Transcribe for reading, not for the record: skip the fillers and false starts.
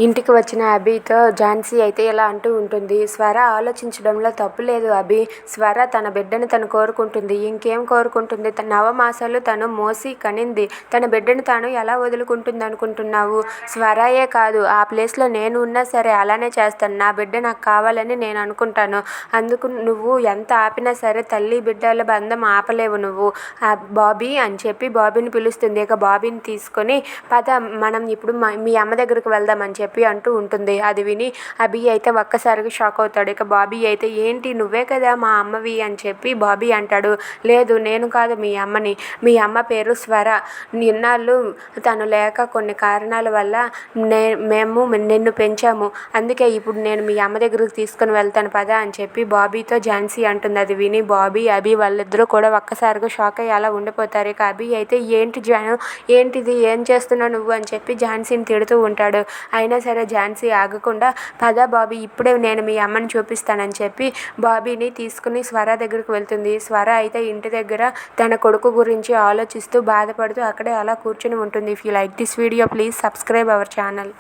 ఇంటికి వచ్చిన అభితో ఝాన్సీ అయితే ఇలా అంటూ ఉంటుంది. స్వర ఆలోచించడంలో తప్పు లేదు అభి. స్వర తన బిడ్డను తను కోరుకుంటుంది. ఇంకేం కోరుకుంటుంది? నవమాసాలు తను మోసి కనింది. తన బిడ్డను తాను ఎలా వదులుకుంటుంది అనుకుంటున్నావు? స్వరయే కాదు, ఆ ప్లేస్లో నేను ఉన్నా సరే అలానే చేస్తాను. నా బిడ్డ నాకు కావాలని నేను అనుకుంటాను. అందుకు నువ్వు ఎంత ఆపినా సరే తల్లి బిడ్డల బంధం ఆపలేవు నువ్వు. బాబీ అని చెప్పి బాబీని పిలుస్తుంది. ఇక బాబీని తీసుకొని పద మనం ఇప్పుడు మీ అమ్మ దగ్గరికి వెళ్దామని చెప్పి అంటూ ఉంటుంది. అది విని అభి అయితే ఒక్కసారిగా షాక్ అవుతాడు. ఇక బాబీ అయితే ఏంటి నువ్వే కదా మా అమ్మవి అని చెప్పి బాబీ అంటాడు. లేదు నేను కాదు మీ అమ్మని, మీ అమ్మ పేరు స్వర. ఇన్నాళ్ళు తను లేక కొన్ని కారణాల వల్ల మేము నిన్ను పెంచాము. అందుకే ఇప్పుడు నేను మీ అమ్మ దగ్గరికి తీసుకుని వెళ్తాను పదా అని చెప్పి బాబీతో ఝాన్సీ అంటుంది. అది విని బాబీ అభి వాళ్ళిద్దరూ కూడా ఒక్కసారిగా షాక్ అయ్యి అలా ఉండిపోతారు. ఇక అభి అయితే ఏంటి జాను, ఏంటిది, ఏం చేస్తున్నావు నువ్వు అని చెప్పి ఝాన్సీని తిడుతూ ఉంటాడు. అయినా సరే ఝాన్సీ ఆగకుండా పద బాబీ ఇప్పుడే నేను మీ అమ్మని చూపిస్తానని చెప్పి బాబీని తీసుకుని స్వర దగ్గరికి వెళ్తుంది. స్వర అయితే ఇంటి దగ్గర తన కొడుకు గురించి ఆలోచిస్తూ బాధపడుతూ అక్కడే అలా కూర్చుని ఉంటుంది. If you like this video please subscribe our channel.